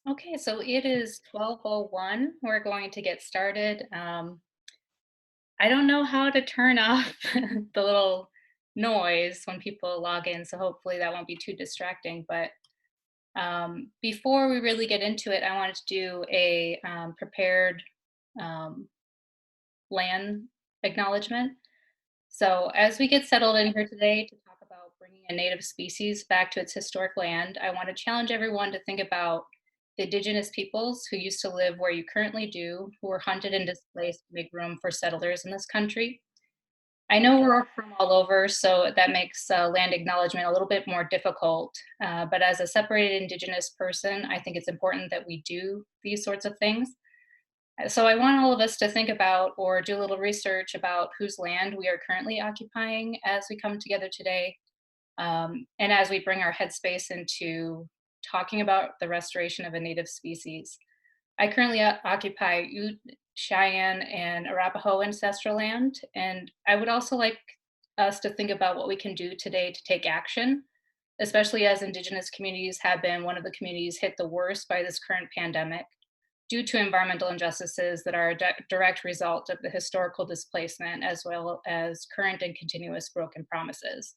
Okay, so it is 12:01. We're going to get started. I don't know how to turn off the little noise when people log in, so hopefully that won't be too distracting. But before we really get into it, I wanted to do a prepared um, land acknowledgement. So, as we get settled in here today to talk about bringing a native species back to its historic land, I want to challenge everyone to think about the indigenous peoples who used to live where you currently do, who were hunted and displaced to make room for settlers in this country. I know we're from all over, so that makes land acknowledgement a little bit more difficult. But as a separated indigenous person, I think it's important that we do these sorts of things. So I want all of us to think about or do a little research about whose land we are currently occupying as we come together today, and as we bring our headspace into talking about the restoration of a native species. I currently occupy Ute, Cheyenne, and Arapaho ancestral land, and I would also like us to think about what we can do today to take action, especially as Indigenous communities have been one of the communities hit the worst by this current pandemic due to environmental injustices that are a direct result of the historical displacement as well as current and continuous broken promises.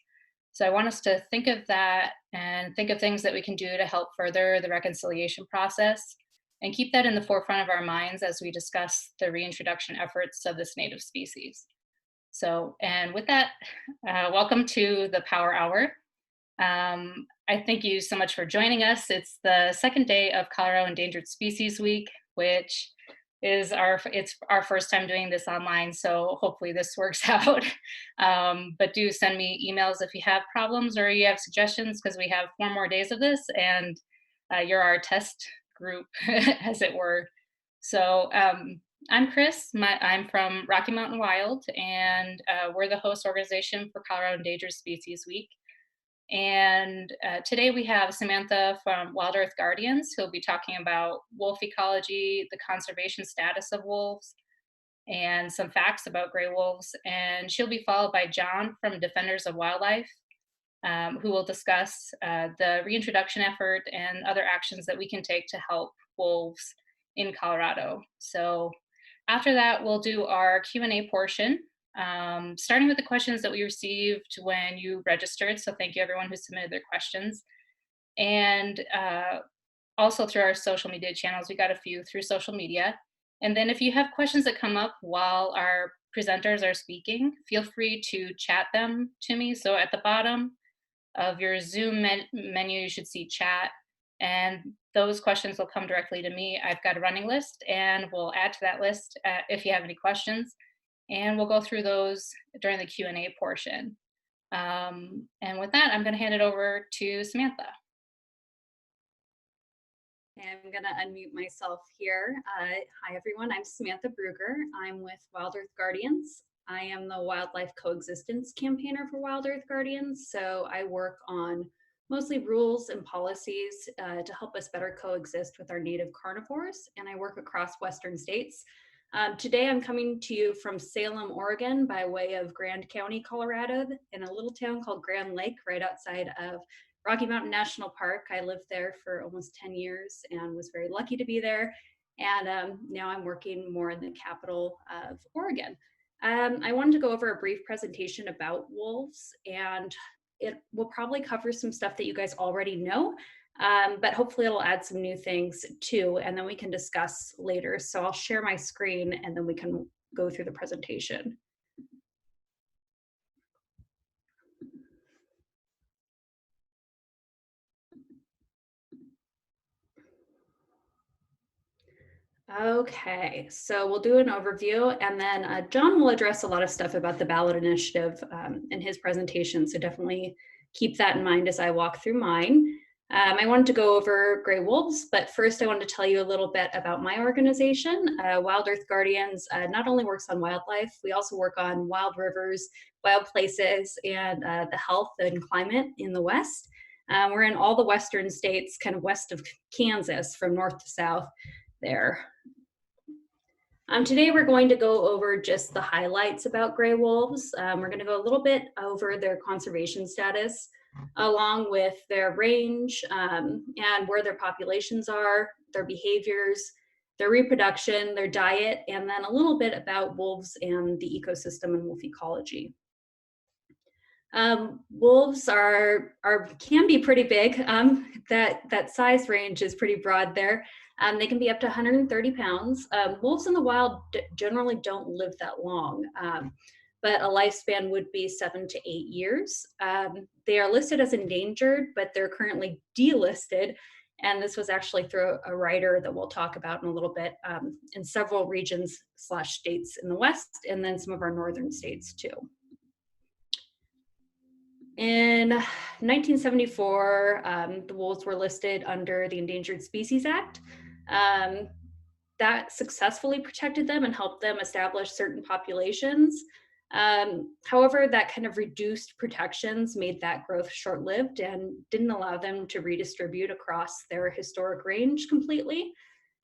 So I want us to think of that and think of things that we can do to help further the reconciliation process and keep that in the forefront of our minds as we discuss the reintroduction efforts of this native species. So, and with that, welcome to the Power Hour. I thank you so much for joining us. It's the second day of Colorado Endangered Species Week, which is it's our first time doing this online, so hopefully this works out. But do send me emails if you have problems or you have suggestions, because we have 4 more days of this, and you're our test group, as it were. So I'm Chris. I'm from Rocky Mountain Wild, and we're the host organization for Colorado Endangered Species Week. And today we have Samantha from WildEarth Guardians, who'll be talking about wolf ecology, the conservation status of wolves, and some facts about gray wolves. And she'll be followed by John from Defenders of Wildlife, who will discuss the reintroduction effort and other actions that we can take to help wolves in Colorado. So after that, we'll do our Q&A portion, starting with the questions that we received when you registered. So thank you everyone who submitted their questions. And also through our social media channels, we got a few through social media. And then if you have questions that come up while our presenters are speaking, feel free to chat them to me. So at the bottom of your Zoom menu, you should see chat. And those questions will come directly to me. I've got a running list, and we'll add to that list if you have any questions. And we'll go through those during the Q&A portion. And with that, I'm going to hand it over to Samantha. I'm going to unmute myself here. Hi, everyone. I'm Samantha Bruger. I'm with WildEarth Guardians. I am the wildlife coexistence campaigner for WildEarth Guardians. So I work on mostly rules and policies to help us better coexist with our native carnivores. And I work across Western states. Today, I'm coming to you from Salem, Oregon, by way of Grand County, Colorado, in a little town called Grand Lake, right outside of Rocky Mountain National Park. I lived there for almost 10 years and was very lucky to be there. And now I'm working more in the capital of Oregon. I wanted to go over a brief presentation about wolves, and it will probably cover some stuff that you guys already know, but hopefully it'll add some new things too, and then we can discuss later. So I'll share my screen and then we can go through the presentation. Okay, so we'll do an overview, and then John will address a lot of stuff about the ballot initiative in his presentation, so definitely keep that in mind as I walk through mine. I wanted to go over gray wolves, but first I wanted to tell you a little bit about my organization. WildEarth Guardians not only works on wildlife, we also work on wild rivers, wild places, and the health and climate in the West. We're in all the Western states, kind of west of Kansas, from north to south there. Today we're going to go over just the highlights about gray wolves. We're going to go a little bit over their conservation status, along with their range and where their populations are, their behaviors, their reproduction, their diet, and then a little bit about wolves and the ecosystem and wolf ecology. Wolves can be pretty big. That size range is pretty broad there. They can be up to 130 pounds. Wolves in the wild generally don't live that long, but a lifespan would be 7 to 8 years. They are listed as endangered, but they're currently delisted. And this was actually through a writer that we'll talk about in a little bit, in several regions/states in the West, and then some of our northern states too. In 1974, the wolves were listed under the Endangered Species Act. Um, that successfully protected them and helped them establish certain populations. However, that kind of reduced protections made that growth short-lived and didn't allow them to redistribute across their historic range completely.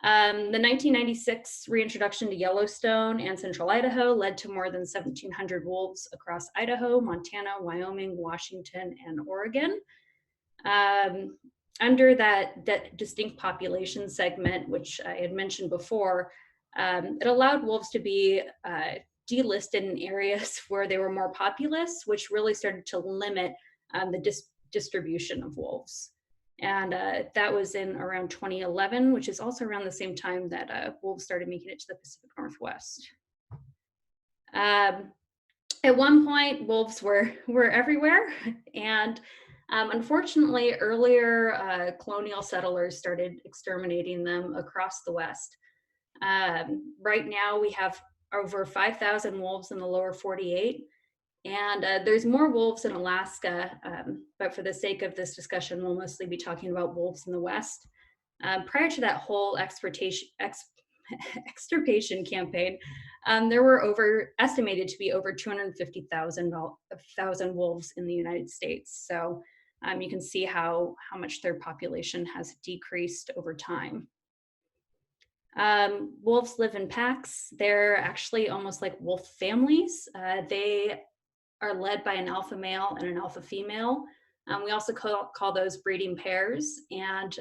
The 1996 reintroduction to Yellowstone and central Idaho led to more than 1,700 wolves across Idaho, Montana, Wyoming, Washington, and Oregon. Um, Under that distinct population segment, which I had mentioned before, it allowed wolves to be delisted in areas where they were more populous, which really started to limit the distribution of wolves. And that was in around 2011, which is also around the same time that wolves started making it to the Pacific Northwest. At one point, wolves were everywhere, and unfortunately, earlier colonial settlers started exterminating them across the West. Right now, we have over 5,000 wolves in the lower 48, and there's more wolves in Alaska, but for the sake of this discussion, we'll mostly be talking about wolves in the West. Prior to that whole extirpation campaign, there were estimated to be over 250,000 wolves in the United States. So you can see how much their population has decreased over time. Wolves live in packs. They're actually almost like wolf families. They are led by an alpha male and an alpha female. We also call those breeding pairs. And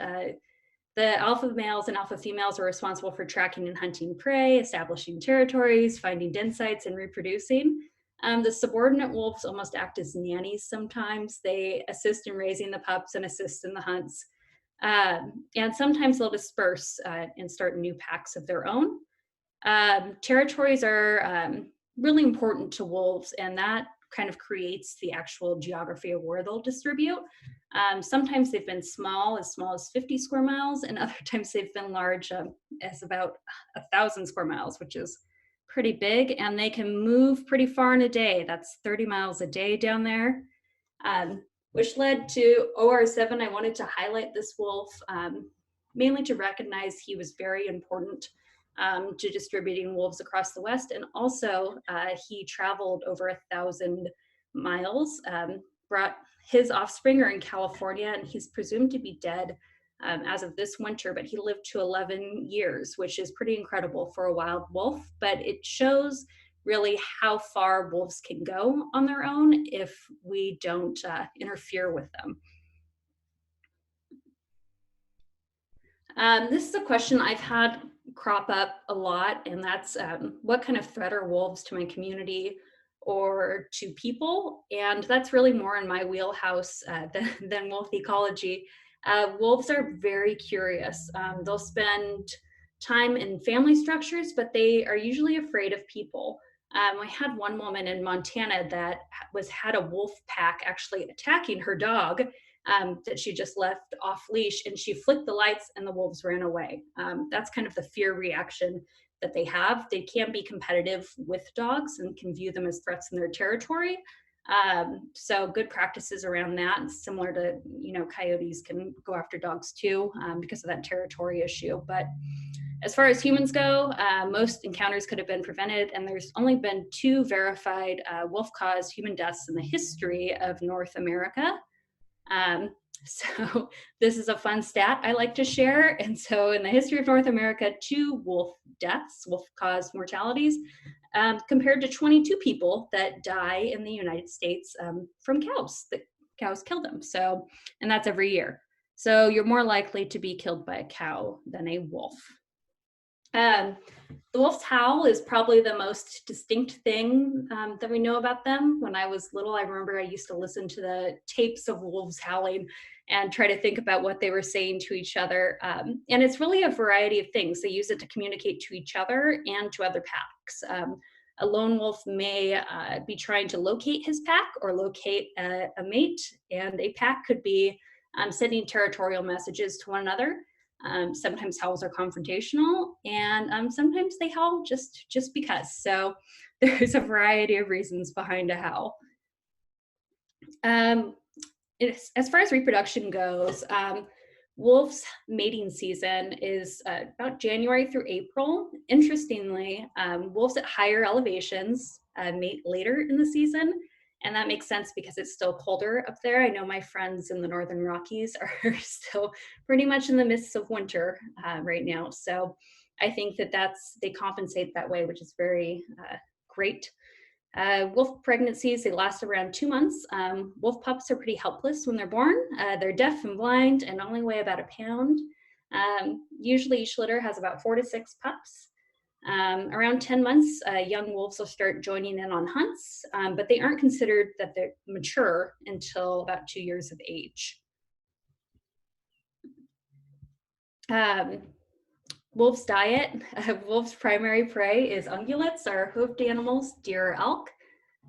the alpha males and alpha females are responsible for tracking and hunting prey, establishing territories, finding den sites, and reproducing. The subordinate wolves almost act as nannies sometimes. They assist in raising the pups and assist in the hunts. And sometimes they'll disperse and start new packs of their own. Territories are really important to wolves, and that kind of creates the actual geography of where they'll distribute. Sometimes they've been as small as 50 square miles, and other times they've been large as about 1,000 square miles, which is pretty big, and they can move pretty far in a day. That's 30 miles a day down there, which led to OR7. I wanted to highlight this wolf mainly to recognize he was very important to distributing wolves across the West. And also he traveled over 1,000 miles, brought his offspring are in California, and he's presumed to be dead as of this winter, but he lived to 11 years, which is pretty incredible for a wild wolf. But it shows really how far wolves can go on their own if we don't interfere with them. This is a question I've had crop up a lot, and that's what kind of threat are wolves to my community or to people? And that's really more in my wheelhouse than wolf ecology. Wolves are very curious. They'll spend time in family structures, but they are usually afraid of people. I had one woman in Montana that had a wolf pack actually attacking her dog that she just left off leash, and she flicked the lights and the wolves ran away. That's kind of the fear reaction that they have. They can be competitive with dogs and can view them as threats in their territory. So good practices around that, and similar to, coyotes can go after dogs too because of that territory issue. But as far as humans go, most encounters could have been prevented, and there's only been 2 verified wolf-caused human deaths in the history of North America. So this is a fun stat I like to share. And so in the history of North America, 2 wolf deaths, wolf-caused mortalities, compared to 22 people that die in the United States from cows. cows kill them. So, and that's every year. So you're more likely to be killed by a cow than a wolf. Um, the wolf's howl is probably the most distinct thing that we know about them. When I was little, I remember I used to listen to the tapes of wolves howling and try to think about what they were saying to each other. And it's really a variety of things. They use it to communicate to each other and to other packs. A lone wolf may be trying to locate his pack or locate a mate, and a pack could be sending territorial messages to one another. Sometimes howls are confrontational, and sometimes they howl just because. So there's a variety of reasons behind a howl. Um, as far as reproduction goes, wolves' mating season is about January through April. Interestingly, wolves at higher elevations mate later in the season, and that makes sense because it's still colder up there. I know my friends in the Northern Rockies are still pretty much in the midst of winter right now. So I think that they compensate that way, which is very great. Wolf pregnancies, they last around 2 months. Wolf pups are pretty helpless when they're born. They're deaf and blind and only weigh about a pound. Usually each litter has about 4 to 6 pups. Around 10 months, young wolves will start joining in on hunts, but they aren't considered that they're mature until about 2 years of age. Um, Wolf's diet, wolf's primary prey is ungulates, or hoofed animals, deer or elk.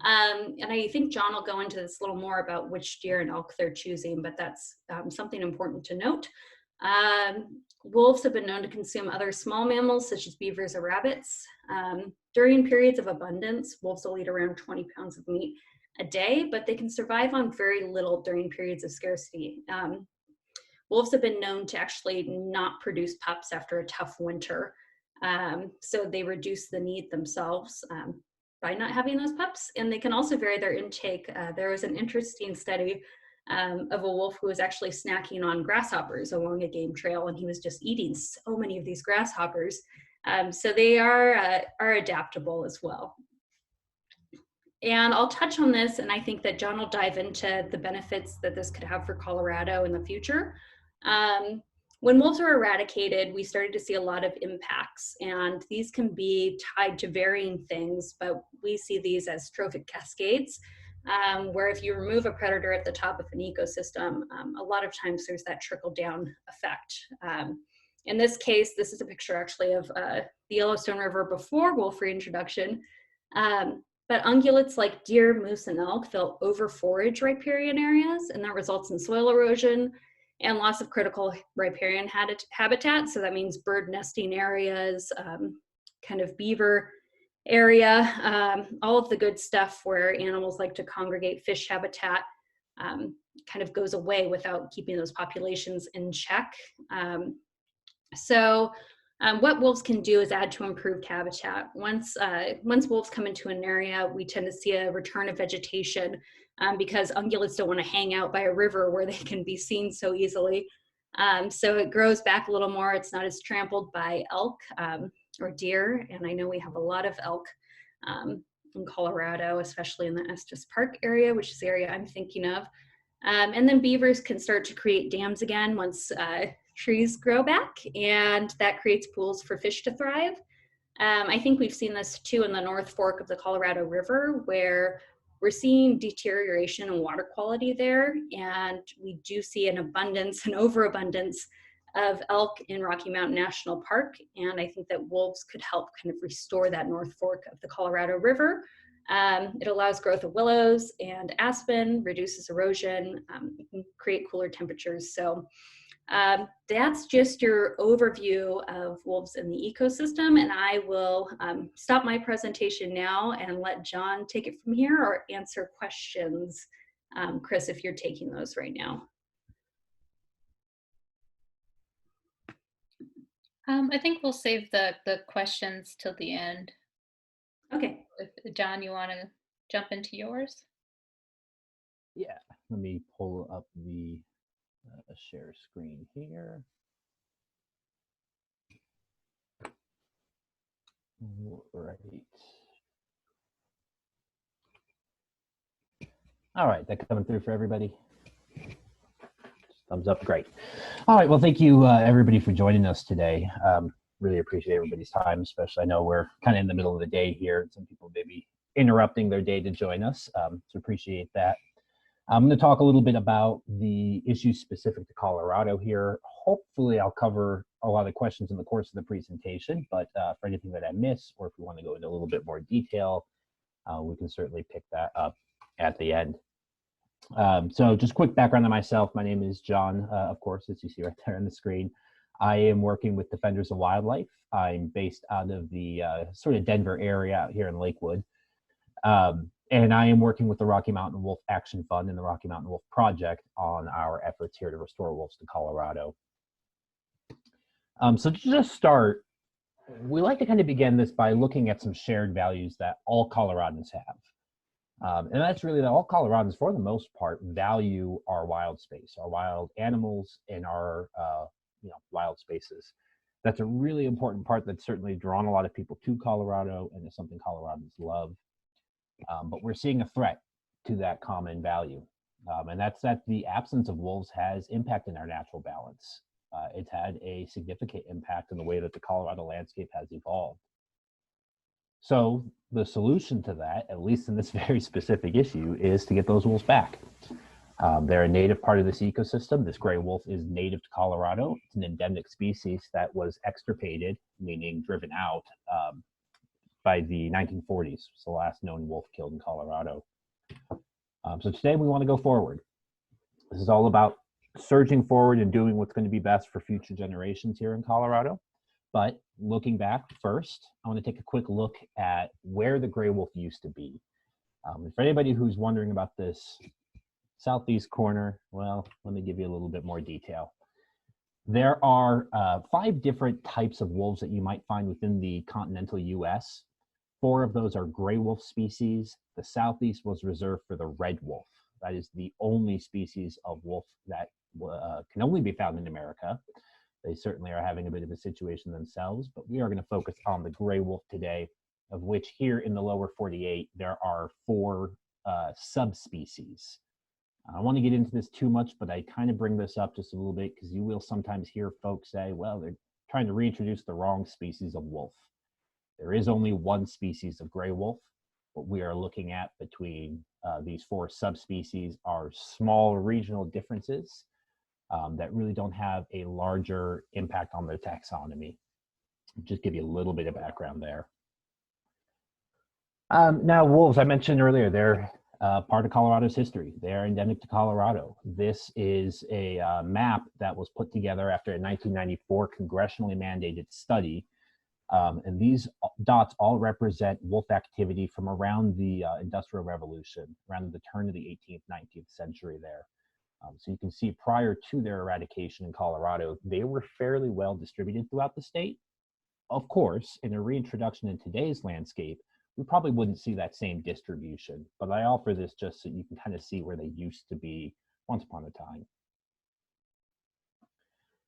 And I think John will go into this a little more about which deer and elk they're choosing, but that's something important to note. Wolves have been known to consume other small mammals such as beavers or rabbits. During periods of abundance, wolves will eat around 20 pounds of meat a day, but they can survive on very little during periods of scarcity. Wolves have been known to actually not produce pups after a tough winter. So they reduce the need themselves by not having those pups, and they can also vary their intake. There was an interesting study of a wolf who was actually snacking on grasshoppers along a game trail, and he was just eating so many of these grasshoppers. So they are adaptable as well. And I'll touch on this, and I think that John will dive into the benefits that this could have for Colorado in the future. When wolves are eradicated, we started to see a lot of impacts, and these can be tied to varying things, but we see these as trophic cascades, where if you remove a predator at the top of an ecosystem, a lot of times there's that trickle-down effect. In this case, this is a picture actually of the Yellowstone River before wolf reintroduction. But ungulates like deer, moose, and elk fill over forage riparian areas, and that results in soil erosion and loss of critical riparian habitat. So that means bird nesting areas, kind of beaver area, all of the good stuff where animals like to congregate. Fish habitat kind of goes away without keeping those populations in check. What wolves can do is add to improved habitat. Once wolves come into an area, we tend to see a return of vegetation because ungulates don't want to hang out by a river where they can be seen so easily. So it grows back a little more. It's not as trampled by elk or deer. And I know we have a lot of elk in Colorado, especially in the Estes Park area, which is the area I'm thinking of. And then beavers can start to create dams again once trees grow back, and that creates pools for fish to thrive. I think we've seen this too in the North Fork of the Colorado River, where we're seeing deterioration in water quality there, and we do see an overabundance of elk in Rocky Mountain National Park, and I think that wolves could help kind of restore that North Fork of the Colorado River. It allows growth of willows and aspen, reduces erosion, it can create cooler temperatures. So that's just your overview of wolves in the ecosystem, and I will stop my presentation now and let John take it from here or answer questions. Chris, if you're taking those right now. I think we'll save the questions till the end. Okay. If John, you want to jump into yours? Yeah, let me pull up the share screen here. Right. All right, that coming through for everybody? Thumbs up, great. All right, well, thank you everybody for joining us today. Really appreciate everybody's time, especially I know we're kind of in the middle of the day here, and some people may be interrupting their day to join us, so appreciate that. I'm going to talk a little bit about the issues specific to Colorado here. Hopefully I'll cover a lot of questions in the course of the presentation, but for anything that I miss, or if we want to go into a little bit more detail, we can certainly pick that up at the end. So just quick background on myself. My name is John, of course, as you see right there on the screen. I am working with Defenders of Wildlife. I'm based out of the sort of Denver area out here in Lakewood. And I am working with the Rocky Mountain Wolf Action Fund and the Rocky Mountain Wolf Project on our efforts here to restore wolves to Colorado. So to just start, we like to kind of begin this by looking at some shared values that all Coloradans have. And that's really that all Coloradans, for the most part, value our wild space, our wild animals, and our wild spaces. That's a really important part that's certainly drawn a lot of people to Colorado, and is something Coloradans love. But we're seeing a threat to that common value, and that's that the absence of wolves has impacted our natural balance. It's had a significant impact in the way that the Colorado landscape has evolved. So the solution to that, at least in this very specific issue, is to get those wolves back. They're a native part of this ecosystem. This gray wolf is native to Colorado. It's an endemic species that was extirpated, meaning driven out, by the 1940s. It's the last known wolf killed in Colorado. So today we want to go forward. This is all about surging forward and doing what's going to be best for future generations here in Colorado. But looking back first, I want to take a quick look at where the gray wolf used to be. And for anybody who's wondering about this southeast corner, well, let me give you a little bit more detail. There are 5 different types of wolves that you might find within the continental US. 4 of those are gray wolf species. The southeast was reserved for the red wolf. That is the only species of wolf that can only be found in America. They certainly are having a bit of a situation themselves, but we are going to focus on the gray wolf today, of which here in the lower 48, there are 4 subspecies. I don't want to get into this too much, but I kind of bring this up just a little bit because you will sometimes hear folks say, well, they're trying to reintroduce the wrong species of wolf. There is only one species of gray wolf. What we are looking at between these 4 subspecies are small regional differences that really don't have a larger impact on their taxonomy. Just give you a little bit of background there. Now, wolves, I mentioned earlier, they're part of Colorado's history. They are endemic to Colorado. This is a map that was put together after a 1994 congressionally mandated study. And these dots all represent wolf activity from around the Industrial Revolution, around the turn of the 18th, 19th century there. So you can see prior to their eradication in Colorado, they were fairly well distributed throughout the state. Of course, in a reintroduction in today's landscape, we probably wouldn't see that same distribution, but I offer this just so you can kind of see where they used to be once upon a time.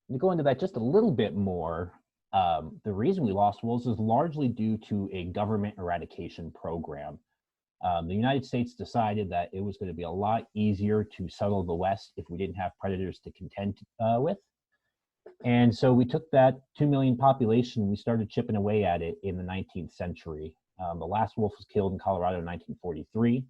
And to go into that just a little bit more, the reason we lost wolves is largely due to a government eradication program. The United States decided that it was going to be a lot easier to settle the West if we didn't have predators to contend with. And so we took that 2 million population, and we started chipping away at it in the 19th century. The last wolf was killed in Colorado in 1943.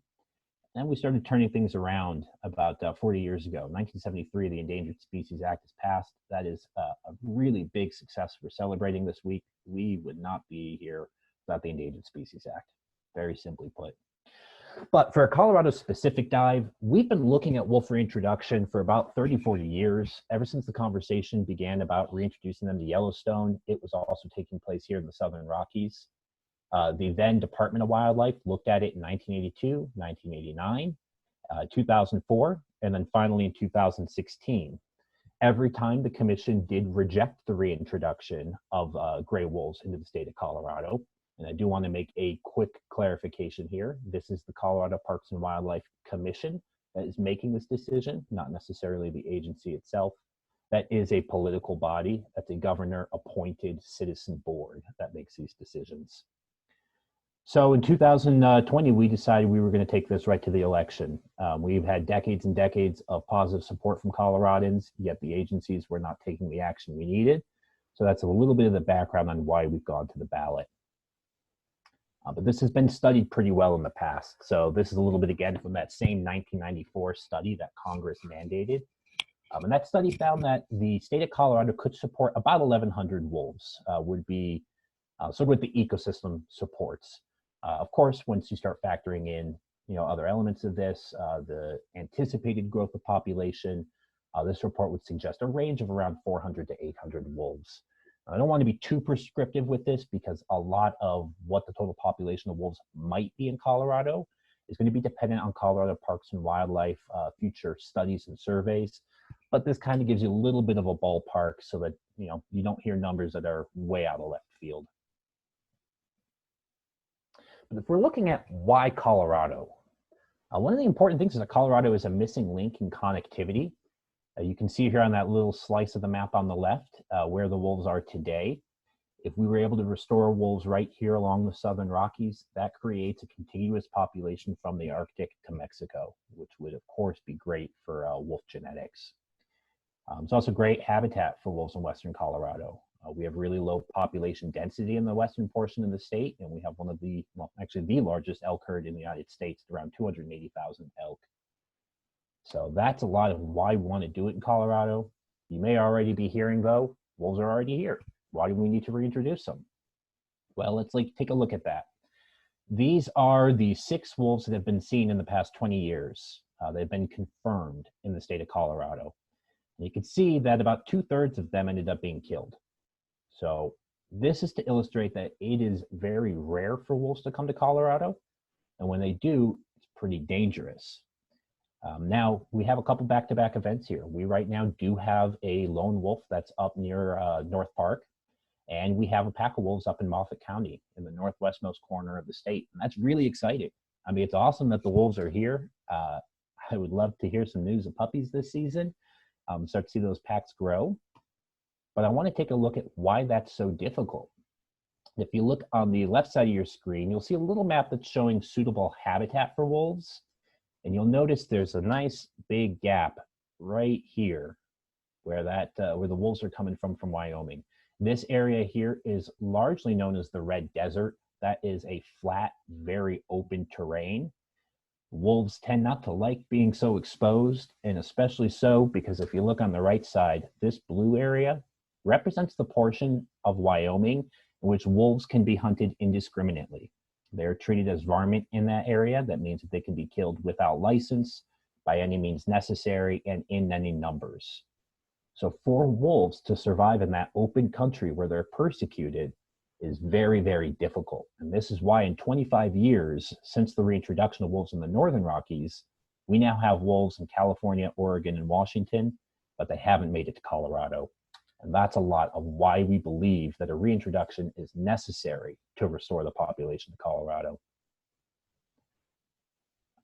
And we started turning things around about 40 years ago. 1973, the Endangered Species Act is passed. That is a really big success. We're celebrating this week. We would not be here without the Endangered Species Act, very simply put. But for a Colorado specific dive, we've been looking at wolf reintroduction for about 30, 40 years. Ever since the conversation began about reintroducing them to Yellowstone, it was also taking place here in the Southern Rockies. The then Department of Wildlife looked at it in 1982, 1989, 2004, and then finally in 2016. Every time the commission did reject the reintroduction of gray wolves into the state of Colorado. And I do want to make a quick clarification here. This is the Colorado Parks and Wildlife Commission that is making this decision, not necessarily the agency itself. That is a political body. That's a governor-appointed citizen board that makes these decisions. So in 2020, we decided we were going to take this right to the election. We've had decades and decades of positive support from Coloradans, yet the agencies were not taking the action we needed. So that's a little bit of the background on why we've gone to the ballot. But this has been studied pretty well in the past. So this is a little bit again from that same 1994 study that Congress mandated. And that study found that the state of Colorado could support about 1,100 wolves, would be sort of what the ecosystem supports. Of course, once you start factoring in, other elements of this, the anticipated growth of population, this report would suggest a range of around 400 to 800 wolves. I don't want to be too prescriptive with this because a lot of what the total population of wolves might be in Colorado is going to be dependent on Colorado Parks and Wildlife future studies and surveys. But this kind of gives you a little bit of a ballpark so that you don't hear numbers that are way out of left field. But if we're looking at why Colorado, one of the important things is that Colorado is a missing link in connectivity. You can see here on that little slice of the map on the left where the wolves are today. If we were able to restore wolves right here along the Southern Rockies, that creates a contiguous population from the Arctic to Mexico, which would of course be great for wolf genetics. It's also great habitat for wolves in Western Colorado. We have really low population density in the western portion of the state, and we have one of the, well, actually the largest elk herd in the United States, around 280,000 elk. So that's a lot of why we want to do it in Colorado. You may already be hearing, though, wolves are already here. Why do we need to reintroduce them? Well, let's take a look at that. These are the 6 wolves that have been seen in the past 20 years. They've been confirmed in the state of Colorado. And you can see that about 2/3 of them ended up being killed. So this is to illustrate that it is very rare for wolves to come to Colorado. And when they do, it's pretty dangerous. Now, we have a couple back-to-back events here. We right now do have a lone wolf that's up near North Park, and we have a pack of wolves up in Moffat County in the northwestmost corner of the state. And that's really exciting. I mean, it's awesome that the wolves are here. I would love to hear some news of puppies this season, start to see those packs grow. But I want to take a look at why that's so difficult. If you look on the left side of your screen, you'll see a little map that's showing suitable habitat for wolves. And you'll notice there's a nice big gap right here where where the wolves are coming from Wyoming. This area here is largely known as the Red Desert. That is a flat, very open terrain. Wolves tend not to like being so exposed, and especially so because if you look on the right side, this blue area represents the portion of Wyoming in which wolves can be hunted indiscriminately. They're treated as varmint in that area. That means that they can be killed without license, by any means necessary, and in any numbers. So for wolves to survive in that open country where they're persecuted is very, very difficult. And this is why in 25 years since the reintroduction of wolves in the Northern Rockies, we now have wolves in California, Oregon, and Washington, but they haven't made it to Colorado. And that's a lot of why we believe that a reintroduction is necessary to restore the population of Colorado.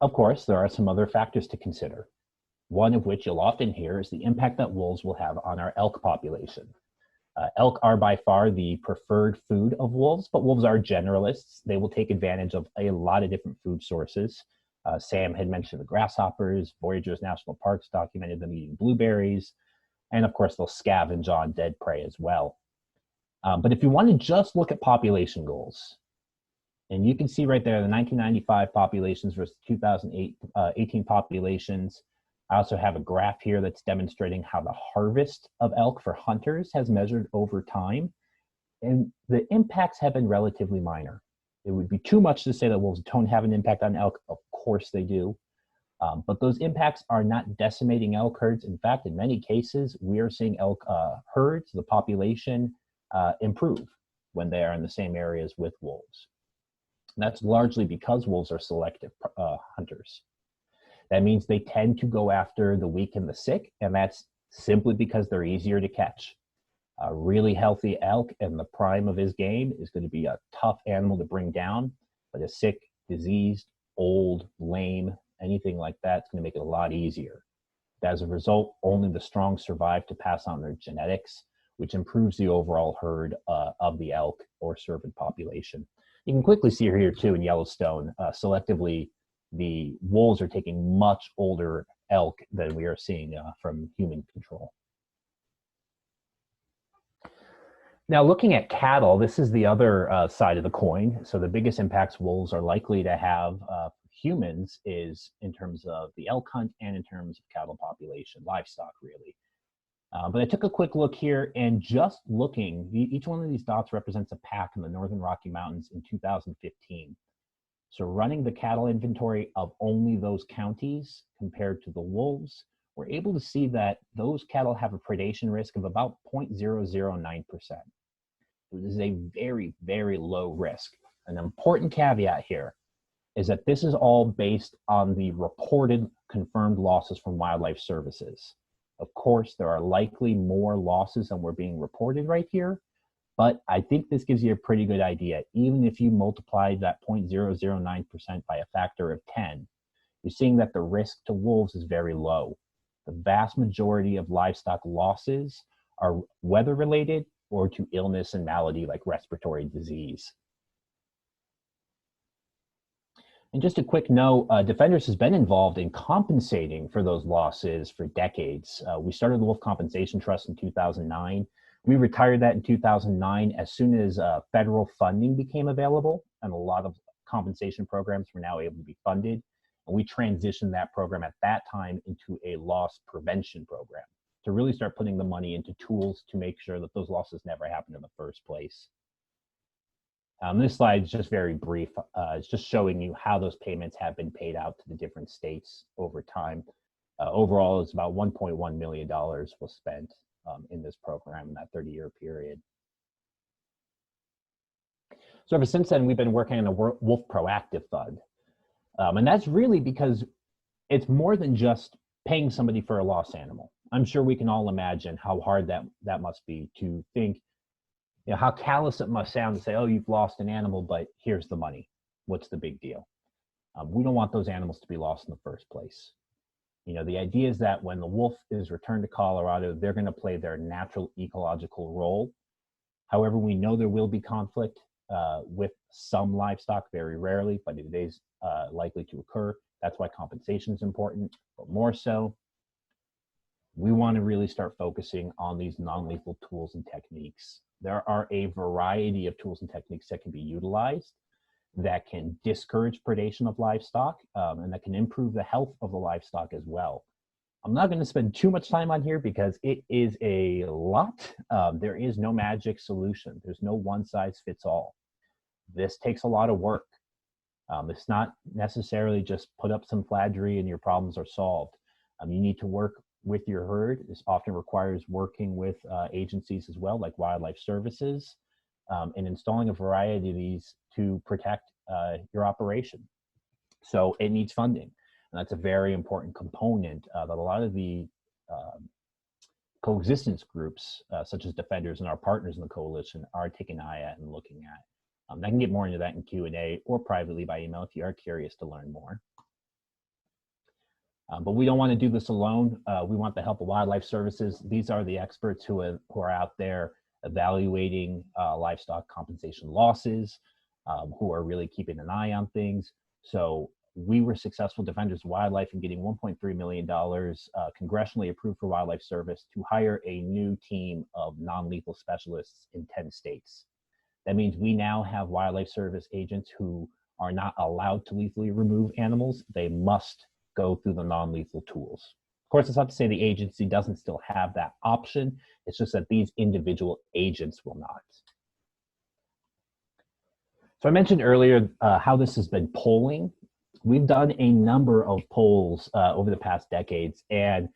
Of course, there are some other factors to consider. One of which you'll often hear is the impact that wolves will have on our elk population. Elk are by far the preferred food of wolves, but wolves are generalists. They will take advantage of a lot of different food sources. Sam had mentioned the grasshoppers. Voyageurs National Parks documented them eating blueberries. And of course, they'll scavenge on dead prey as well. But if you want to just look at population goals, and you can see right there the 1995 populations versus 2018 populations. I also have a graph here that's demonstrating how the harvest of elk for hunters has measured over time. And the impacts have been relatively minor. It would be too much to say that wolves don't have an impact on elk. Of course they do. But those impacts are not decimating elk herds. In fact, in many cases, we are seeing elk herds, the population, improve when they are in the same areas with wolves. And that's largely because wolves are selective hunters. That means they tend to go after the weak and the sick, and that's simply because they're easier to catch. A really healthy elk in the prime of his game is going to be a tough animal to bring down, but a sick, diseased, old, lame, anything like that, it's going to make it a lot easier. As a result, only the strong survive to pass on their genetics, which improves the overall herd of the elk or cervid population. You can quickly see here too in Yellowstone, selectively, the wolves are taking much older elk than we are seeing from human control. Now, looking at cattle, this is the other side of the coin. So the biggest impacts wolves are likely to have humans is in terms of the elk hunt and in terms of cattle population, livestock really. But I took a quick look here, and just looking, each one of these dots represents a pack in the Northern Rocky Mountains in 2015. So running the cattle inventory of only those counties compared to the wolves, we're able to see that those cattle have a predation risk of about 0.009%. This is a very, very low risk. An important caveat here is that this is all based on the reported confirmed losses from wildlife services. Of course, there are likely more losses than were being reported right here, but I think this gives you a pretty good idea. Even if you multiply that 0.009% by a factor of 10, you're seeing that the risk to wolves is very low. The vast majority of livestock losses are weather related or to illness and malady like respiratory disease. And just a quick note, Defenders has been involved in compensating for those losses for decades. We started the Wolf Compensation Trust in 2009. We retired that in 2009 as soon as federal funding became available, and a lot of compensation programs were now able to be funded. And we transitioned that program at that time into a loss prevention program to really start putting the money into tools to make sure that those losses never happened in the first place. This slide is just very brief. It's just showing you how those payments have been paid out to the different states over time. Overall, it's about $1.1 million was spent in this program in that 30-year period. So ever since then, we've been working on a Wolf Proactive Fund. And that's really because it's more than just paying somebody for a lost animal. I'm sure we can all imagine how hard that must be to think, you know, how callous it must sound to say, oh, you've lost an animal, but here's the money. What's the big deal? We don't want those animals to be lost in the first place. You know, the idea is that when the wolf is returned to Colorado, they're going to play their natural ecological role. However, we know there will be conflict with some livestock, very rarely, but it is likely to occur. That's why compensation is important, but more so, we want to really start focusing on these non-lethal tools and techniques. There are a variety of tools and techniques that can be utilized that can discourage predation of livestock and that can improve the health of the livestock as well. I'm not going to spend too much time on here because it is a lot. There is no magic solution. There's no one size fits all. This takes a lot of work. It's not necessarily just put up some flattery and your problems are solved. You need to work with your herd. This often requires working with agencies as well, like wildlife services, and installing a variety of these to protect your operation. So it needs funding. And that's a very important component that a lot of the coexistence groups, such as Defenders and our partners in the coalition, are taking an eye at and looking at. I can get more into that in Q&A or privately by email if you are curious to learn more. But we don't want to do this alone. We want the help of wildlife services. These are the experts who are out there evaluating livestock compensation losses, who are really keeping an eye on things. So we were successful, Defenders of Wildlife, in getting $1.3 million congressionally approved for wildlife service to hire a new team of non-lethal specialists in 10 states. That means we now have wildlife service agents who are not allowed to lethally remove animals. They must go through the non-lethal tools. Of course, it's not to say the agency doesn't still have that option. It's just that these individual agents will not. So I mentioned earlier how this has been polling. We've done a number of polls over the past decades, and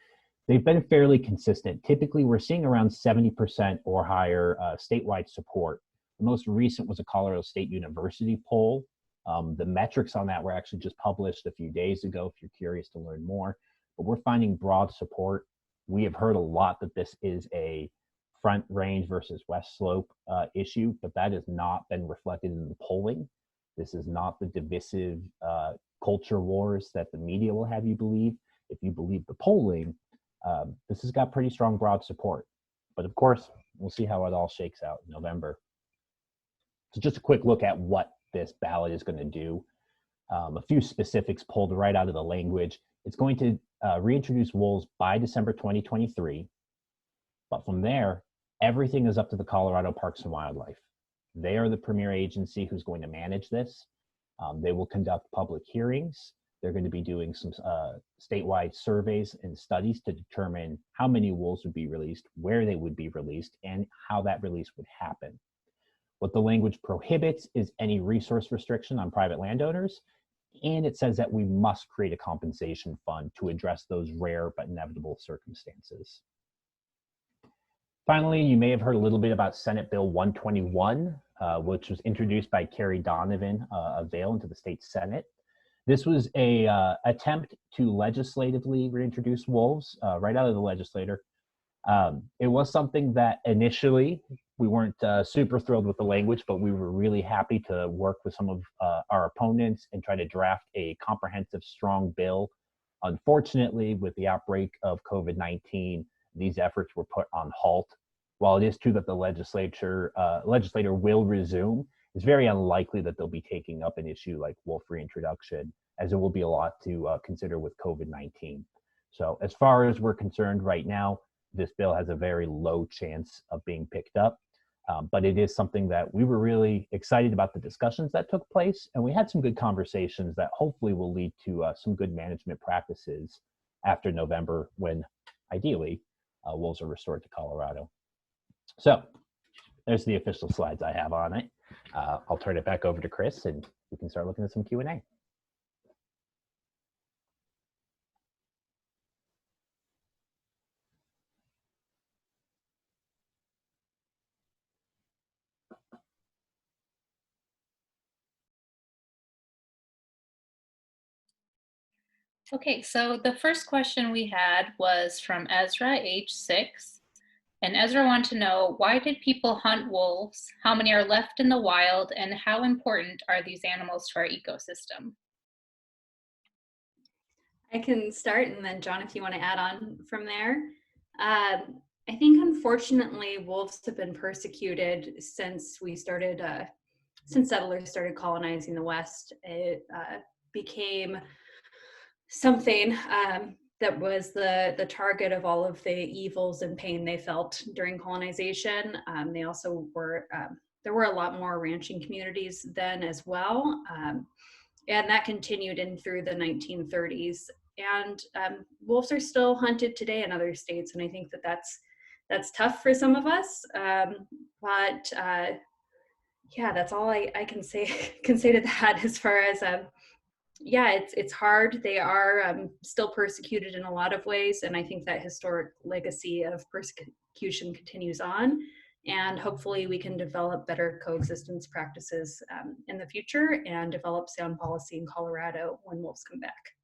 they've been fairly consistent. Typically, we're seeing around 70% or higher statewide support. The most recent was a Colorado State University poll. The metrics on that were actually just published a few days ago if you're curious to learn more, but we're finding broad support. We have heard a lot that this is a front range versus west slope issue, but that has not been reflected in the polling. This is not the divisive culture wars that the media will have you believe. If you believe the polling, this has got pretty strong broad support. But of course, we'll see how it all shakes out in November. So just a quick look at what this ballot is going to do. A few specifics pulled right out of the language. It's going to reintroduce wolves by December 2023. But from there, everything is up to the Colorado Parks and Wildlife. They are the premier agency who's going to manage this. They will conduct public hearings. They're going to be doing some statewide surveys and studies to determine how many wolves would be released, where they would be released, and how that release would happen. What the language prohibits is any resource restriction on private landowners, and it says that we must create a compensation fund to address those rare but inevitable circumstances. Finally, you may have heard a little bit about Senate Bill 121, which was introduced by Carrie Donovan of Vail into the state Senate. This was a attempt to legislatively reintroduce wolves right out of the legislature. It was something that initially we weren't super thrilled with the language, but we were really happy to work with some of our opponents and try to draft a comprehensive, strong bill. Unfortunately, with the outbreak of COVID-19, these efforts were put on halt. While it is true that the legislator will resume, it's very unlikely that they'll be taking up an issue like wolf reintroduction, as there will be a lot to consider with COVID-19. So as far as we're concerned right now, this bill has a very low chance of being picked up. But it is something that we were really excited about the discussions that took place, and we had some good conversations that hopefully will lead to some good management practices after November, when ideally wolves are restored to Colorado. So there's the official slides I have on it. I'll turn it back over to Chris and we can start looking at some Q&A. Okay, so the first question we had was from Ezra, age 6. And Ezra wanted to know, why did people hunt wolves? How many are left in the wild? And how important are these animals to our ecosystem? I can start, and then John, if you want to add on from there. I think unfortunately wolves have been persecuted since settlers started colonizing the West. It became something that was the target of all of the evils and pain they felt during colonization. They also were, there were a lot more ranching communities then as well. And that continued in through the 1930s. And wolves are still hunted today in other states. And I think that that's tough for some of us. But yeah, that's all I can say to that as far as, yeah, it's hard. They are still persecuted in a lot of ways. And I think that historic legacy of persecution continues on. And hopefully we can develop better coexistence practices in the future and develop sound policy in Colorado when wolves come back.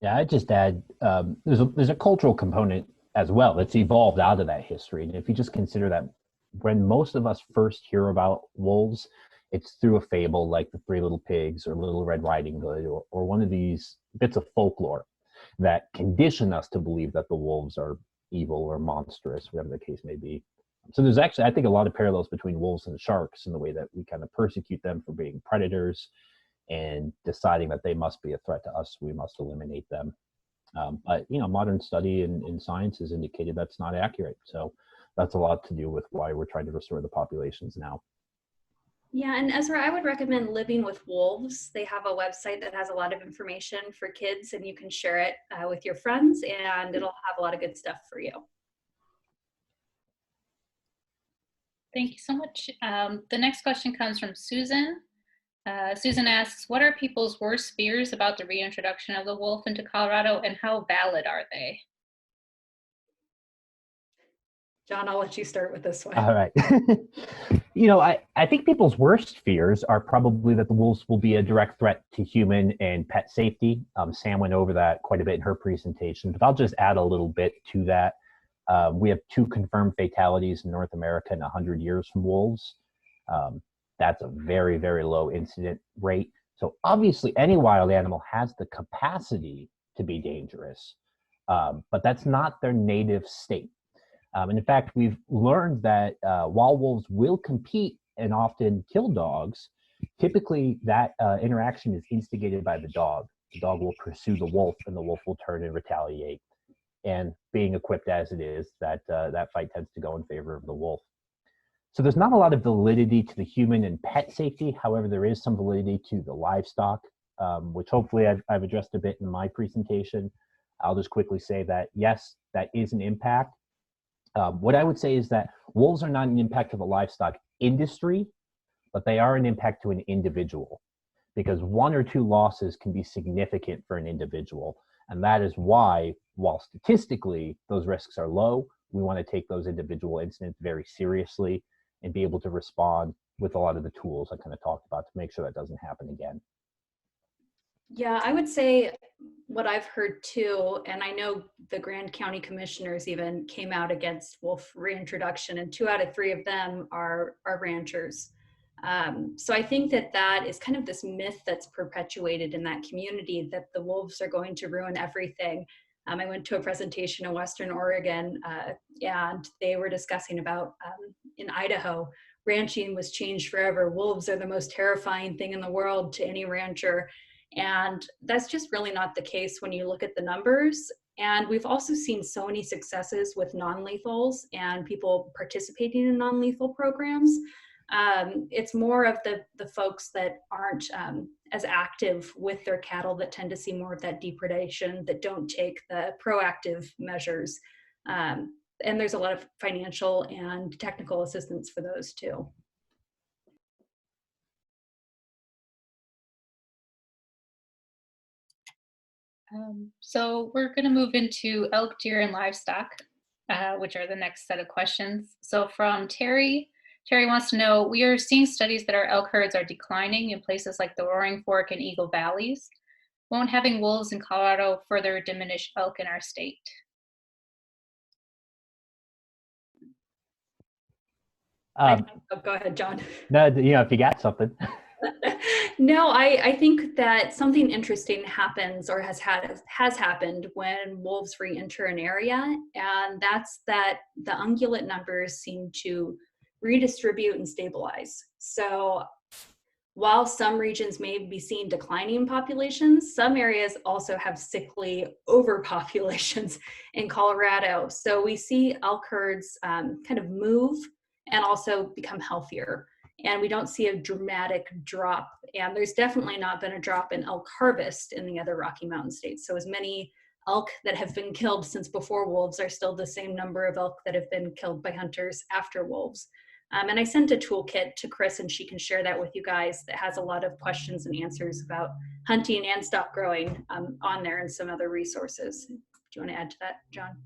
Yeah, I'd just add, there's a cultural component as well that's evolved out of that history. And if you just consider that when most of us first hear about wolves, it's through a fable like the Three Little Pigs or Little Red Riding Hood, or one of these bits of folklore that condition us to believe that the wolves are evil or monstrous, whatever the case may be. So there's actually, I think, a lot of parallels between wolves and sharks in the way that we kind of persecute them for being predators and deciding that they must be a threat to us, we must eliminate them. But modern study in science has indicated that's not accurate. So that's a lot to do with why we're trying to restore the populations now. Yeah, and Ezra, I would recommend Living with Wolves. They have a website that has a lot of information for kids, and you can share it with your friends, and it'll have a lot of good stuff for you. Thank you so much. The next question comes from Susan. Susan asks, what are people's worst fears about the reintroduction of the wolf into Colorado, and how valid are they? John, I'll let you start with this one. All right. I think people's worst fears are probably that the wolves will be a direct threat to human and pet safety. Sam went over that quite a bit in her presentation, but I'll just add a little bit to that. We have 2 confirmed fatalities in North America in 100 years from wolves. That's a very, very low incident rate. So obviously any wild animal has the capacity to be dangerous, but that's not their native state. And in fact, we've learned that while wolves will compete and often kill dogs, typically that interaction is instigated by the dog. The dog will pursue the wolf, and the wolf will turn and retaliate. And being equipped as it is, that fight tends to go in favor of the wolf. So there's not a lot of validity to the human and pet safety. However, there is some validity to the livestock, which hopefully I've addressed a bit in my presentation. I'll just quickly say that, yes, that is an impact. What I would say is that wolves are not an impact to the livestock industry, but they are an impact to an individual, because 1 or 2 losses can be significant for an individual. And that is why, while statistically those risks are low, we want to take those individual incidents very seriously and be able to respond with a lot of the tools I kind of talked about to make sure that doesn't happen again. Yeah, I would say what I've heard too, and I know the Grand County commissioners even came out against wolf reintroduction, and 2 out of 3 of them are ranchers. So I think that is kind of this myth that's perpetuated in that community, that the wolves are going to ruin everything. I went to a presentation in Western Oregon, and they were discussing about in Idaho, ranching was changed forever. Wolves are the most terrifying thing in the world to any rancher. And that's just really not the case when you look at the numbers. And we've also seen so many successes with non-lethals and people participating in non-lethal programs. It's more of the folks that aren't as active with their cattle that tend to see more of that depredation, that don't take the proactive measures. And there's a lot of financial and technical assistance for those too. So we're going to move into elk, deer, and livestock, which are the next set of questions. So from Terry, Terry wants to know, we are seeing studies that our elk herds are declining in places like the Roaring Fork and Eagle Valleys. Won't having wolves in Colorado further diminish elk in our state? Go ahead, John. No, if you got something. No, I think that something interesting happens or has happened when wolves re-enter an area, and that's that the ungulate numbers seem to redistribute and stabilize. So while some regions may be seeing declining populations, some areas also have sickly overpopulations in Colorado. So we see elk herds kind of move and also become healthier. And we don't see a dramatic drop. And there's definitely not been a drop in elk harvest in the other Rocky Mountain states. So as many elk that have been killed since before wolves are still the same number of elk that have been killed by hunters after wolves. And I sent a toolkit to Chris, and she can share that with you guys, that has a lot of questions and answers about hunting and stock growing on there, and some other resources. Do you want to add to that, John?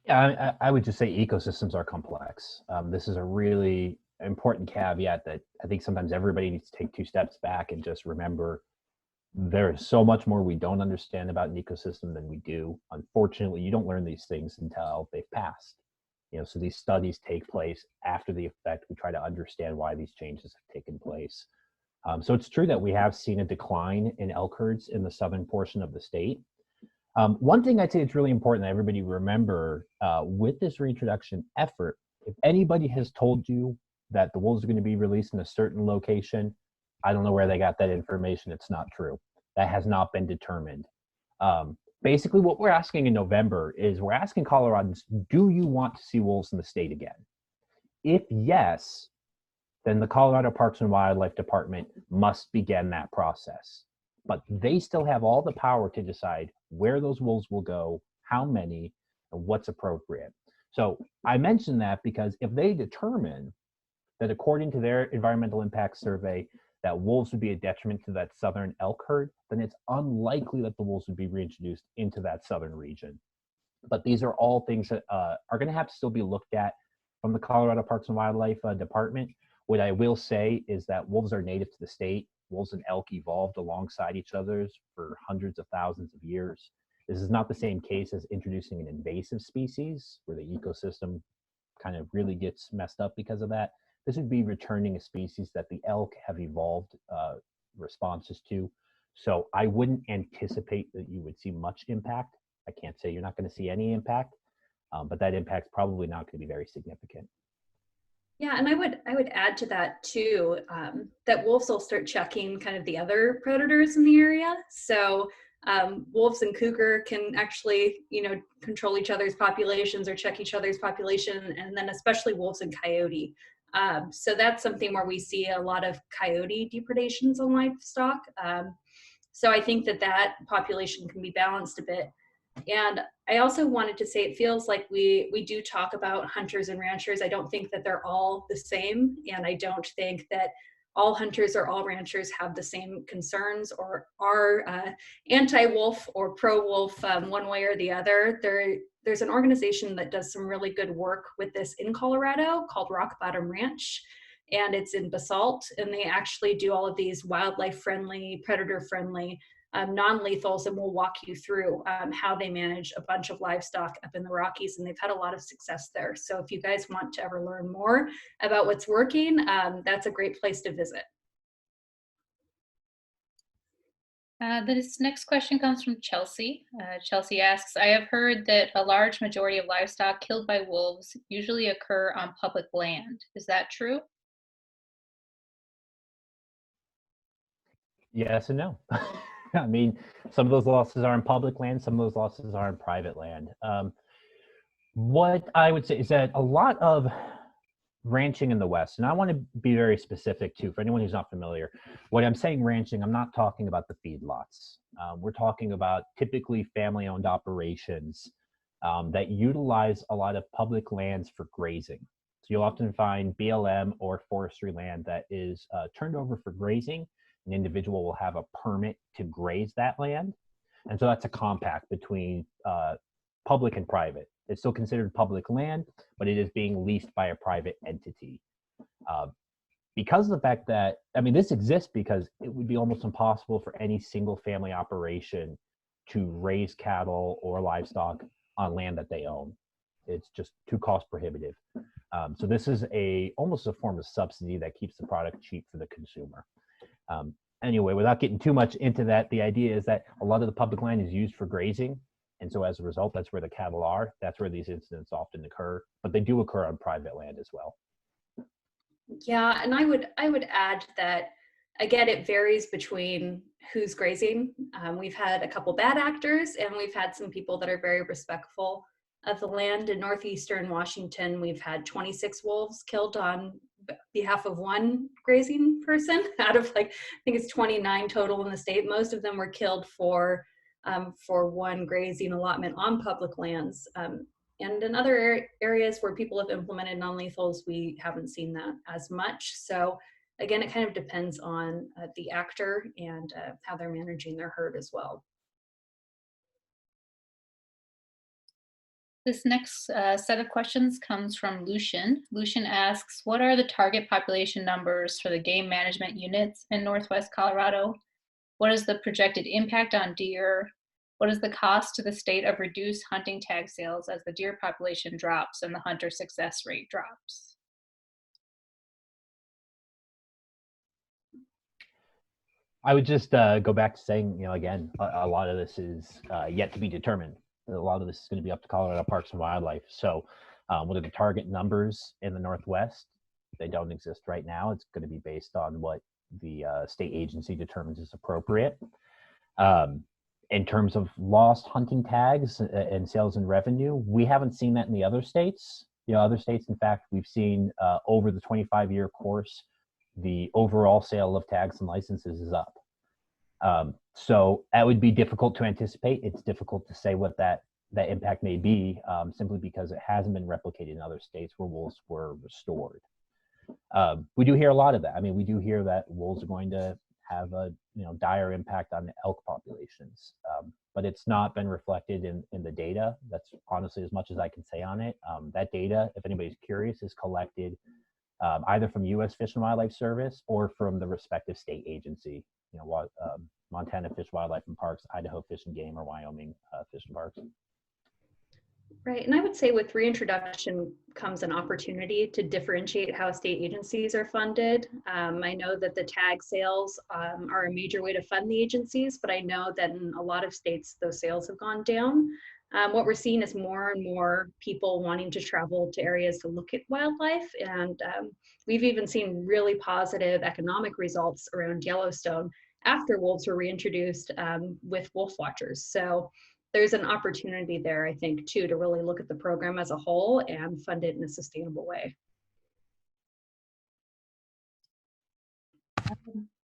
Yeah, I would just say ecosystems are complex. This is a really important caveat that I think sometimes everybody needs to take 2 steps back and just remember there is so much more we don't understand about an ecosystem than we do. Unfortunately, you don't learn these things until they've passed. So these studies take place after the effect. We try to understand why these changes have taken place. So it's true that we have seen a decline in elk herds in the southern portion of the state. One thing I'd say it's really important that everybody remember with this reintroduction effort, if anybody has told you that the wolves are going to be released in a certain location, I don't know where they got that information. It's not true. That has not been determined. Basically, what we're asking in November is we're asking Coloradans, do you want to see wolves in the state again? If yes, then the Colorado Parks and Wildlife Department must begin that process. But they still have all the power to decide where those wolves will go, how many, and what's appropriate. So I mention that because if they determine that according to their environmental impact survey, that wolves would be a detriment to that southern elk herd, then it's unlikely that the wolves would be reintroduced into that southern region. But these are all things that are going to have to still be looked at from the Colorado Parks and Wildlife Department. What I will say is that wolves are native to the state. Wolves and elk evolved alongside each other for hundreds of thousands of years. This is not the same case as introducing an invasive species where the ecosystem kind of really gets messed up because of that. This would be returning a species that the elk have evolved responses to. So I wouldn't anticipate that you would see much impact. I can't say you're not going to see any impact, but that impact's probably not going to be very significant. Yeah, and I would add to that too, that wolves will start checking kind of the other predators in the area. So wolves and cougar can actually, control each other's populations or check each other's population, and then especially wolves and coyote. So that's something where we see a lot of coyote depredations on livestock. So I think that that population can be balanced a bit. And I also wanted to say it feels like we do talk about hunters and ranchers. I don't think that they're all the same, and I don't think that all hunters or all ranchers have the same concerns or are anti-wolf or pro-wolf one way or the other. There's an organization that does some really good work with this in Colorado called Rock Bottom Ranch, and it's in Basalt, and they actually do all of these wildlife friendly, predator friendly non-lethals, and we'll walk you through how they manage a bunch of livestock up in the Rockies, and they've had a lot of success there. So if you guys want to ever learn more about what's working, that's a great place to visit. This next question comes from Chelsea. Chelsea asks, I have heard that a large majority of livestock killed by wolves usually occur on public land. Is that true? Yes and no. I mean, some of those losses are on public land, some of those losses are on private land. What I would say is that a lot of ranching in the West, and I want to be very specific too, for anyone who's not familiar, when I'm saying ranching, I'm not talking about the feedlots. We're talking about typically family-owned operations that utilize a lot of public lands for grazing. So you'll often find BLM or forestry land that is turned over for grazing. An individual will have a permit to graze that land. And so that's a compact between public and private. It's still considered public land, but it is being leased by a private entity. Because of the fact that, I mean, this exists because it would be almost impossible for any single family operation to raise cattle or livestock on land that they own. It's just too cost prohibitive. So this is almost a form of subsidy that keeps the product cheap for the consumer. Anyway, without getting too much into that, the idea is that a lot of the public land is used for grazing. And so as a result, that's where the cattle are. That's where these incidents often occur, but they do occur on private land as well. Yeah, and I would add that again, it varies between who's grazing. We've had a couple bad actors, and we've had some people that are very respectful of the land. In northeastern Washington, we've had 26 wolves killed on behalf of one grazing person out of I think it's 29 total in the state. Most of them were killed for one grazing allotment on public lands. And in other areas where people have implemented non-lethals, we haven't seen that as much. So again, it kind of depends on the actor and how they're managing their herd as well. This next set of questions comes from Lucian. Lucian asks, what are the target population numbers for the game management units in Northwest Colorado? What is the projected impact on deer? What is the cost to the state of reduced hunting tag sales as the deer population drops and the hunter success rate drops? I would just go back to saying, again, a lot of this is yet to be determined. A lot of this is going to be up to Colorado Parks and Wildlife. So what are the target numbers in the Northwest? They don't exist right now. It's going to be based on what the state agency determines is appropriate. In terms of lost hunting tags and sales and revenue, we haven't seen that in the other states. Other states, in fact, we've seen over the 25-year course, the overall sale of tags and licenses is up. So that would be difficult to anticipate. It's difficult to say what that impact may be, simply because it hasn't been replicated in other states where wolves were restored. We do hear a lot of that. I mean, we do hear that wolves are going to have a dire impact on the elk populations, but it's not been reflected in the data. That's honestly as much as I can say on it. That data, if anybody's curious, is collected either from U.S. Fish and Wildlife Service or from the respective state agency. Montana Fish, Wildlife and Parks, Idaho Fish and Game, or Wyoming Fish and Parks. Right, and I would say with reintroduction comes an opportunity to differentiate how state agencies are funded. I know that the tag sales are a major way to fund the agencies, but I know that in a lot of states, those sales have gone down. What we're seeing is more and more people wanting to travel to areas to look at wildlife. And we've even seen really positive economic results around Yellowstone after wolves were reintroduced with wolf watchers. So there's an opportunity there, I think, too, to really look at the program as a whole and fund it in a sustainable way.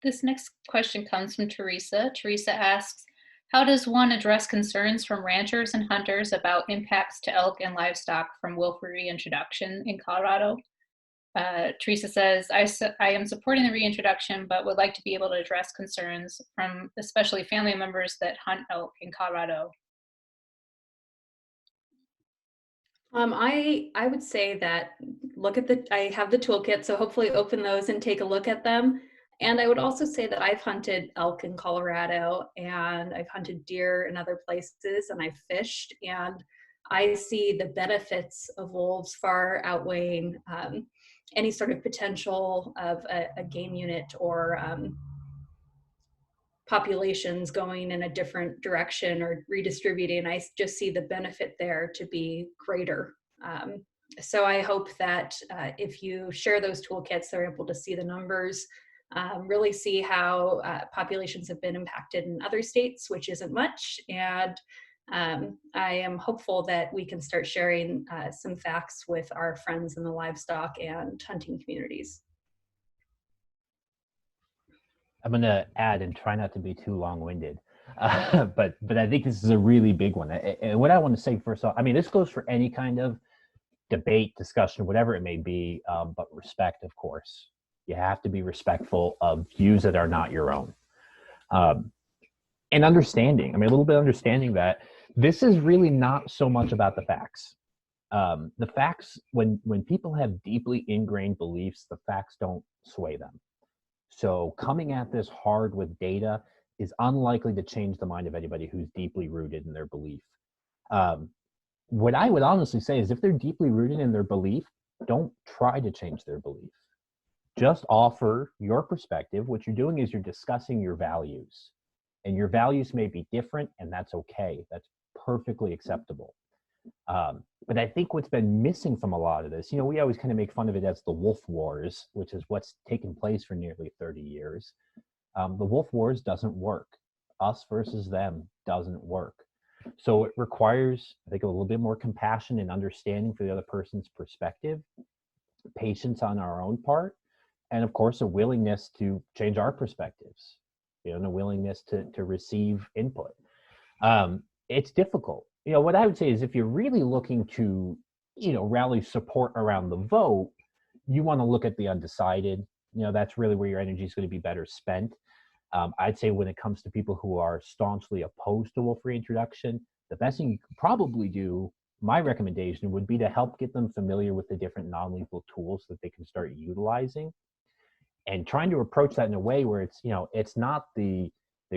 This next question comes from Teresa. Teresa asks, how does one address concerns from ranchers and hunters about impacts to elk and livestock from wolf reintroduction in Colorado? Teresa says, I am supporting the reintroduction, but would like to be able to address concerns from especially family members that hunt elk in Colorado. I would say that I have the toolkit, so hopefully open those and take a look at them. And I would also say that I've hunted elk in Colorado and I've hunted deer in other places and I've fished, and I see the benefits of wolves far outweighing any sort of potential of a game unit or populations going in a different direction or redistributing. I just see the benefit there to be greater. So I hope that if you share those toolkits, they're able to see the numbers, really see how populations have been impacted in other states, which isn't much. And I am hopeful that we can start sharing some facts with our friends in the livestock and hunting communities. I'm going to add and try not to be too long-winded, but I think this is a really big one. And what I want to say first off, I mean, this goes for any kind of debate, discussion, whatever it may be, but respect, of course. You have to be respectful of views that are not your own. And understanding, I mean, a little bit understanding that this is really not so much about the facts. The facts, when people have deeply ingrained beliefs, the facts don't sway them. So coming at this hard with data is unlikely to change the mind of anybody who's deeply rooted in their belief. What I would honestly say is if they're deeply rooted in their belief, don't try to change their belief. Just offer your perspective. What you're doing is you're discussing your values. And your values may be different, and that's okay. That's perfectly acceptable. But I think what's been missing from a lot of this, you know, we always kind of make fun of it as the wolf wars, which is what's taken place for nearly 30 years. The wolf wars doesn't work. Us versus them doesn't work. So it requires, I think, a little bit more compassion and understanding for the other person's perspective, patience on our own part, and of course, a willingness to change our perspectives, you know, and a willingness to receive input. It's difficult. You know, what I would say is if you're really looking to, you know, rally support around the vote, you want to look at the undecided. You know, that's really where your energy is going to be better spent. I'd say when it comes to people who are staunchly opposed to wolf reintroduction, the best thing you could probably do, my recommendation would be to help get them familiar with the different non-lethal tools that they can start utilizing, and trying to approach that in a way where it's, you know, it's not the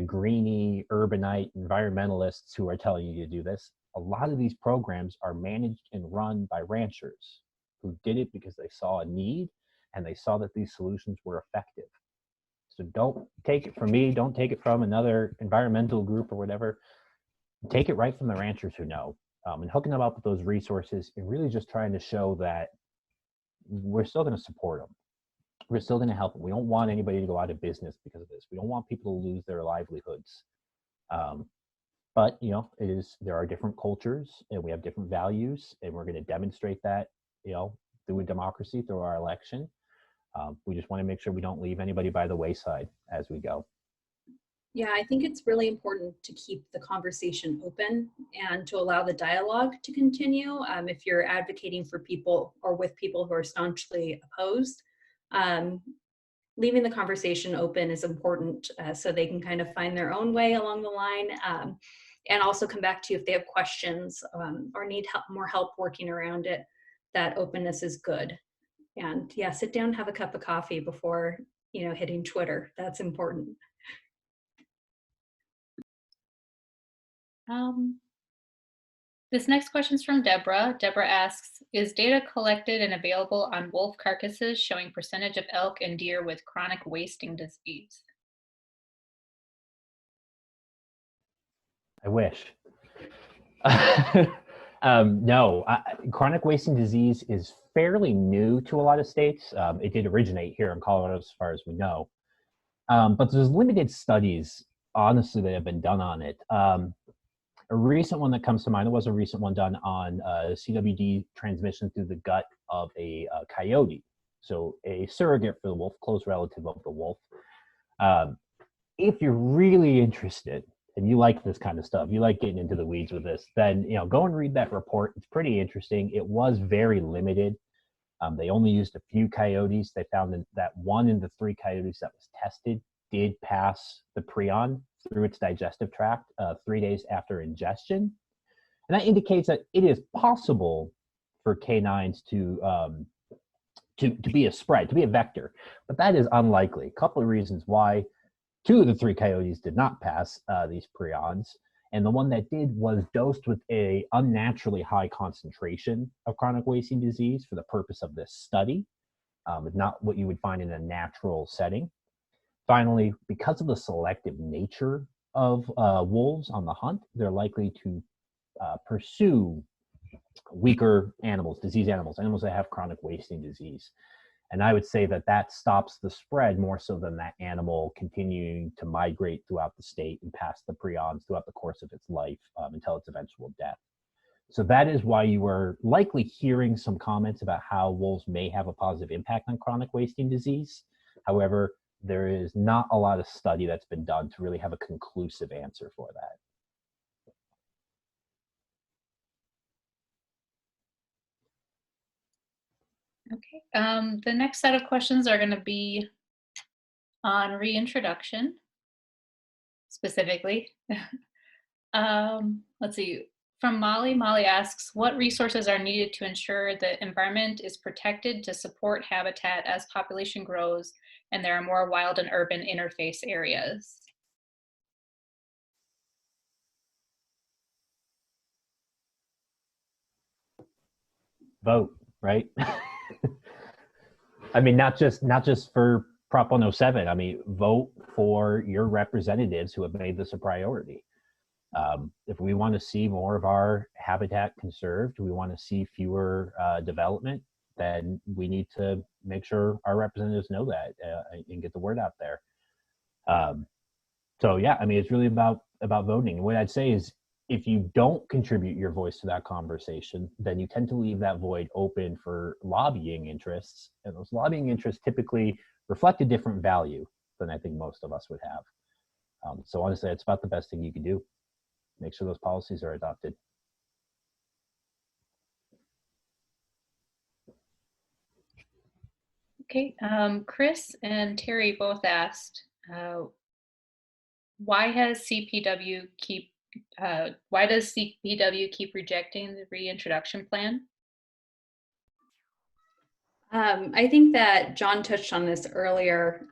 greenie urbanite environmentalists who are telling you to do this. A lot of these programs are managed and run by ranchers who did it because they saw a need and they saw that these solutions were effective. So don't take it from me, don't take it from another environmental group or whatever. Take it right from the ranchers who know, and hooking them up with those resources and really just trying to show that we're still going to support them. We're still going to help them. We don't want anybody to go out of business because of this. We don't want people to lose their livelihoods. But, you know, there are different cultures and we have different values, and we're going to demonstrate that, you know, through a democracy, through our election. We just want to make sure we don't leave anybody by the wayside as we go. Yeah, I think it's really important to keep the conversation open and to allow the dialogue to continue. If you're advocating for people or with people who are staunchly opposed, leaving the conversation open is important, so they can kind of find their own way along the line, and also come back to you if they have questions or need more help working around it. That openness is good. And yeah, sit down, have a cup of coffee before, you know, hitting Twitter. That's important. This next question is from Deborah. Deborah asks, is data collected and available on wolf carcasses showing percentage of elk and deer with chronic wasting disease? I wish. No, chronic wasting disease is fairly new to a lot of states. It did originate here in Colorado, as far as we know. But there's limited studies, honestly, that have been done on it. A recent one that comes to mind, there was a recent one done on CWD transmission through the gut of a coyote. So a surrogate for the wolf, close relative of the wolf. If you're really interested and you like this kind of stuff, you like getting into the weeds with this, then go and read that report. It's pretty interesting. It was very limited. They only used a few coyotes. They found that 1 in the 3 coyotes that was tested did pass the prion through its digestive tract 3 days after ingestion. And that indicates that it is possible for canines to be a spread, to be a vector. But that is unlikely. A couple of reasons why. 2 of the 3 coyotes did not pass these prions. And the one that did was dosed with a unnaturally high concentration of chronic wasting disease for the purpose of this study. It's not what you would find in a natural setting. Finally, because of the selective nature of wolves on the hunt, they're likely to pursue weaker animals, disease animals, animals that have chronic wasting disease. And I would say that stops the spread more so than that animal continuing to migrate throughout the state and pass the prions throughout the course of its life until its eventual death. So that is why you are likely hearing some comments about how wolves may have a positive impact on chronic wasting disease. However, there is not a lot of study that's been done to really have a conclusive answer for that. Okay, the next set of questions are going to be on reintroduction, specifically. Let's see. From Molly, Molly asks, what resources are needed to ensure the environment is protected to support habitat as population grows and there are more wild and urban interface areas? Vote, right? I mean, not just for Prop 107. I mean, vote for your representatives who have made this a priority. If we want to see more of our habitat conserved, we want to see fewer development, then we need to make sure our representatives know that and get the word out there. So yeah, I mean, it's really about voting. And what I'd say is, if you don't contribute your voice to that conversation, then you tend to leave that void open for lobbying interests. And those lobbying interests typically reflect a different value than I think most of us would have. So honestly, it's about the best thing you can do. Make sure those policies are adopted. Okay, Chris and Terry both asked, why does CPW keep rejecting the reintroduction plan? I think that John touched on this earlier,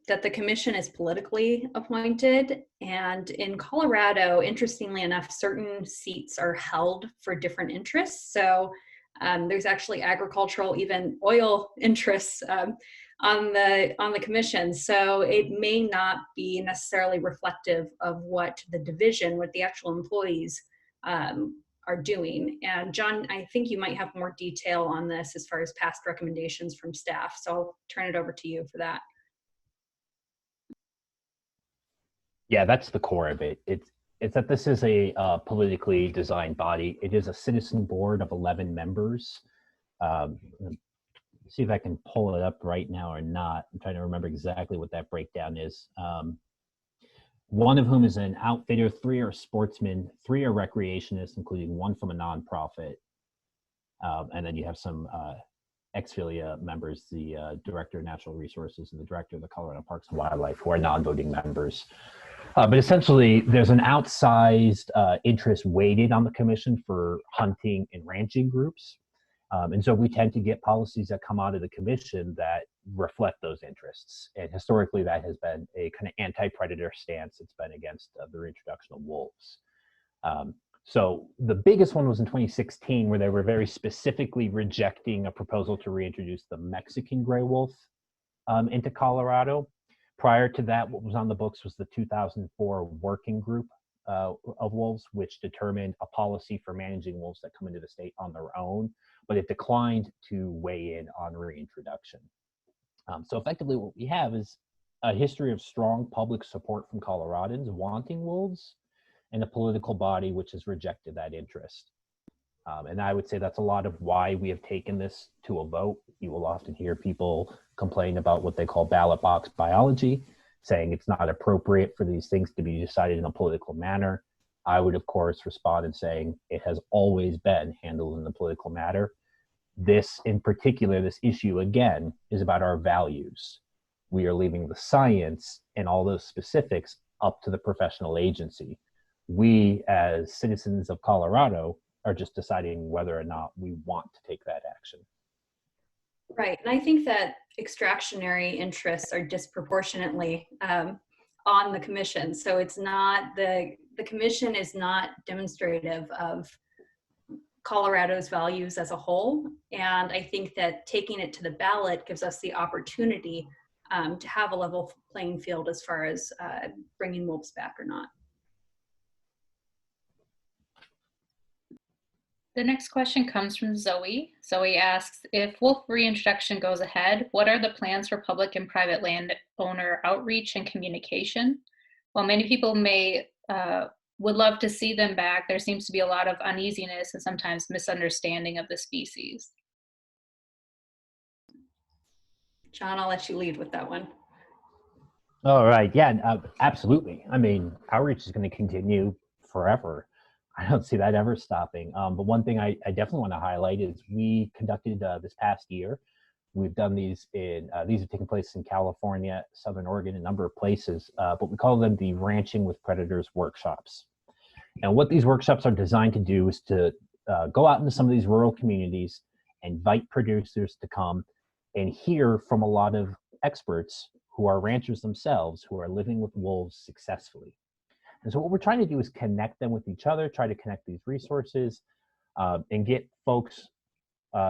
that the commission is politically appointed. And in Colorado, interestingly enough, certain seats are held for different interests. So there's actually agricultural, even oil interests on the commission. So it may not be necessarily reflective of what the actual employees are doing. And John, I think you might have more detail on this as far as past recommendations from staff. So I'll turn it over to you for that. Yeah, that's the core of it. It's that this is a politically designed body. It is a citizen board of 11 members. See if I can pull it up right now or not. I'm trying to remember exactly what that breakdown is. One of whom is an outfitter, 3 are sportsmen, 3 are recreationists, including 1 from a nonprofit. And then you have some ex-philia members, the Director of Natural Resources and the Director of the Colorado Parks and Wildlife, who are non-voting members. But essentially, there's an outsized interest weighted on the commission for hunting and ranching groups. And so we tend to get policies that come out of the commission that reflect those interests. And historically, that has been a kind of anti-predator stance. It's been against the reintroduction of wolves. So the biggest one was in 2016, where they were very specifically rejecting a proposal to reintroduce the Mexican gray wolf into Colorado. Prior to that, what was on the books was the 2004 working group of wolves, which determined a policy for managing wolves that come into the state on their own, but it declined to weigh in on reintroduction. So effectively what we have is a history of strong public support from Coloradans wanting wolves and a political body which has rejected that interest. And I would say that's a lot of why we have taken this to a vote. You will often hear people complain about what they call ballot box biology, saying it's not appropriate for these things to be decided in a political manner. I would, of course, respond in saying it has always been handled in the political matter. This, in particular, this issue, again, is about our values. We are leaving the science and all those specifics up to the professional agency. We, as citizens of Colorado, are just deciding whether or not we want to take that action. Right, and I think that extractionary interests are disproportionately on the commission. So it's not, the commission is not demonstrative of Colorado's values as a whole. And I think that taking it to the ballot gives us the opportunity to have a level playing field as far as bringing wolves back or not. The next question comes from Zoe. Zoe asks, if wolf reintroduction goes ahead, what are the plans for public and private landowner outreach and communication? While many people may would love to see them back, there seems to be a lot of uneasiness and sometimes misunderstanding of the species. John, I'll let you lead with that one. All right, yeah, absolutely. I mean, outreach is going to continue forever. I don't see that ever stopping. But one thing I definitely want to highlight is we conducted this past year. We've done these these have taken place in California, Southern Oregon, a number of places, but we call them the Ranching with Predators workshops. And what these workshops are designed to do is to go out into some of these rural communities, invite producers to come and hear from a lot of experts who are ranchers themselves, who are living with wolves successfully. And so what we're trying to do is connect them with each other, try to connect these resources, and get folks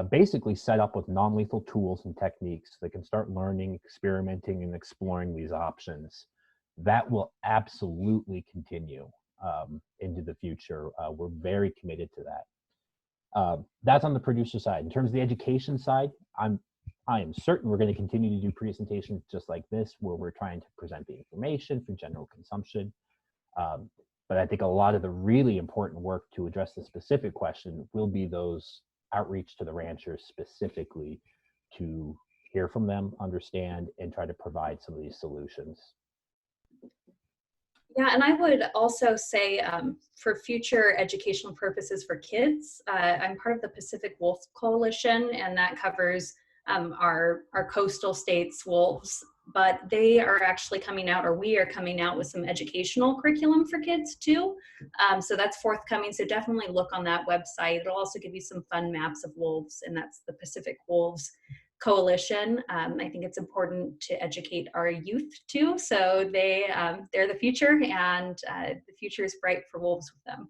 basically set up with non-lethal tools and techniques that can start learning, experimenting, and exploring these options. That will absolutely continue into the future. We're very committed to that. That's on the producer side. In terms of the education side, I am certain we're going to continue to do presentations just like this, where we're trying to present the information for general consumption. But I think a lot of the really important work to address the specific question will be those outreach to the ranchers specifically to hear from them, understand, and try to provide some of these solutions. Yeah, and I would also say for future educational purposes for kids, I'm part of the Pacific Wolf Coalition, and that covers our coastal states' wolves, but they are actually coming out, or we are coming out with some educational curriculum for kids too. So that's forthcoming, so definitely look on that website. It'll also give you some fun maps of wolves, and that's the Pacific Wolves Coalition. I think it's important to educate our youth too, so they're the future, and the future is bright for wolves with them.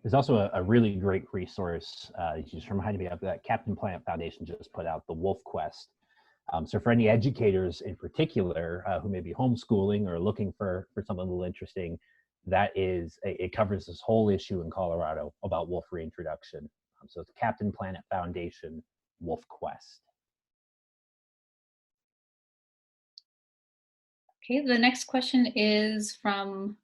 There's also a really great resource, just reminded me of that Captain Planet Foundation just put out, the Wolf Quest. So for any educators in particular who may be homeschooling or looking for something a little interesting, it covers this whole issue in Colorado about wolf reintroduction. So it's Captain Planet Foundation Wolf Quest. Okay, the next question is from,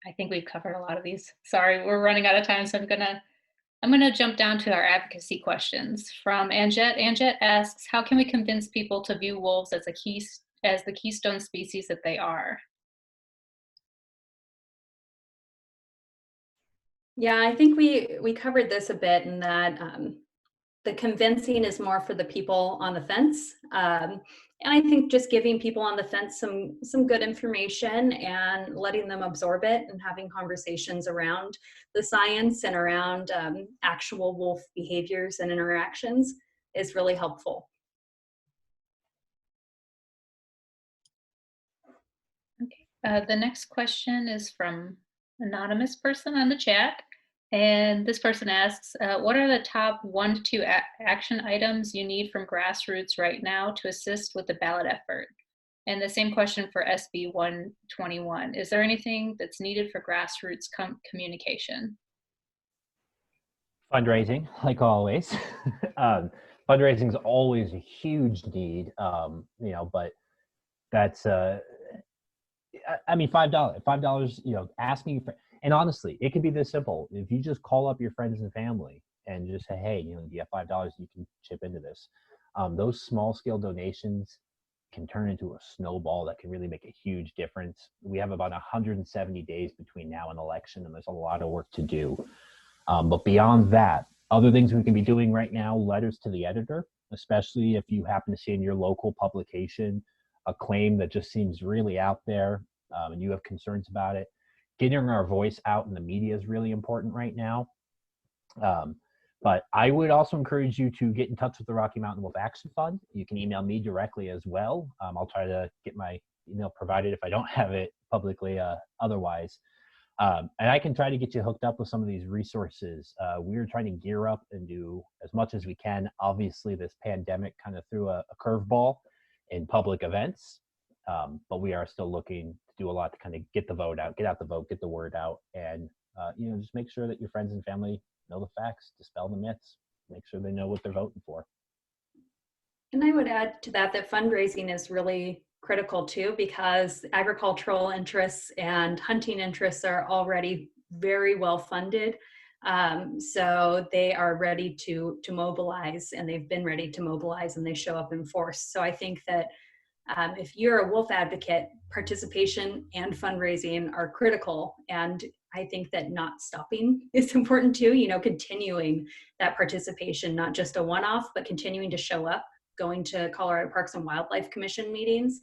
I think we've covered a lot of these. Sorry, we're running out of time, so I'm gonna jump down to our advocacy questions. From Anjet. Anjet asks, how can we convince people to view wolves as the keystone species that they are? Yeah, I think we covered this a bit in that the convincing is more for the people on the fence. And I think just giving people on the fence some good information and letting them absorb it and having conversations around the science and around actual wolf behaviors and interactions is really helpful. Okay, the next question is from an anonymous person on the chat. And this person asks, what are the top 1 to 2 action items you need from grassroots right now to assist with the ballot effort? And the same question for SB 121. Is there anything that's needed for grassroots communication? Fundraising, like always. Fundraising is always a huge need, you know, but that's, I mean, $5, you know, asking for, and honestly, it can be this simple. If you just call up your friends and family and just say, hey, you know, do you have $5 you can chip into this? Those small scale donations can turn into a snowball that can really make a huge difference. We have about 170 days between now and election, and there's a lot of work to do. But beyond that, other things we can be doing right now, letters to the editor, especially if you happen to see in your local publication a claim that just seems really out there, and you have concerns about it. Getting our voice out in the media is really important right now. But I would also encourage you to get in touch with the Rocky Mountain Wolf Action Fund. You can email me directly as well. I'll try to get my email provided if I don't have it publicly otherwise. And I can try to get you hooked up with some of these resources. We're trying to gear up and do as much as we can. Obviously, this pandemic kind of threw a curveball in public events, but we are still looking to do a lot to kind of get the vote out, get out the vote, get the word out, and you know, just make sure that your friends and family know the facts, dispel the myths, make sure they know what they're voting for. And I would add to that that fundraising is really critical too, because agricultural interests and hunting interests are already very well funded. So they are ready to mobilize, and they've been ready to mobilize, and they show up in force. So I think that if you're a wolf advocate, participation and fundraising are critical. And I think that not stopping is important too, you know, continuing that participation, not just a one-off, but continuing to show up, going to Colorado Parks and Wildlife Commission meetings.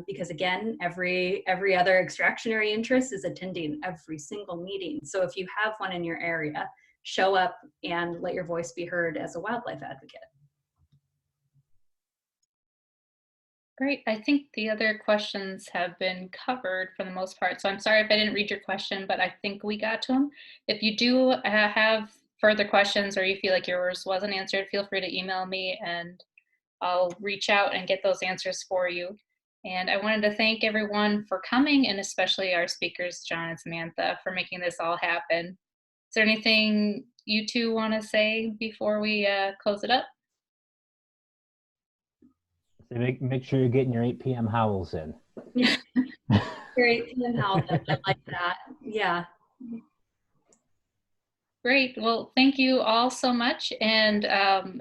Because again, every other extractionary interest is attending every single meeting. So if you have one in your area, show up and let your voice be heard as a wildlife advocate. Great. I think the other questions have been covered for the most part. So I'm sorry if I didn't read your question, but I think we got to them. If you do have further questions or you feel like yours wasn't answered, feel free to email me and I'll reach out and get those answers for you. And I wanted to thank everyone for coming, and especially our speakers, John and Samantha, for making this all happen. Is there anything you two want to say before we close it up? So make sure you're getting your 8 p.m. howls in. Yeah. Great. I like that. Yeah. Great. Well, thank you all so much. And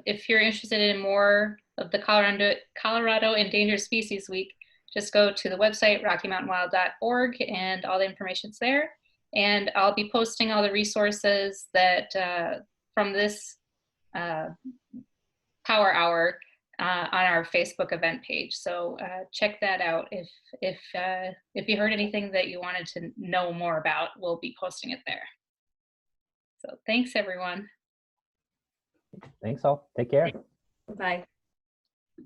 if you're interested in more of the Colorado Endangered Species Week, just go to the website, rockymountainwild.org, and all the information's there. And I'll be posting all the resources that from this Power Hour on our Facebook event page. So check that out. If you heard anything that you wanted to know more about, we'll be posting it there. So thanks, everyone. Thanks all. Take care. Bye.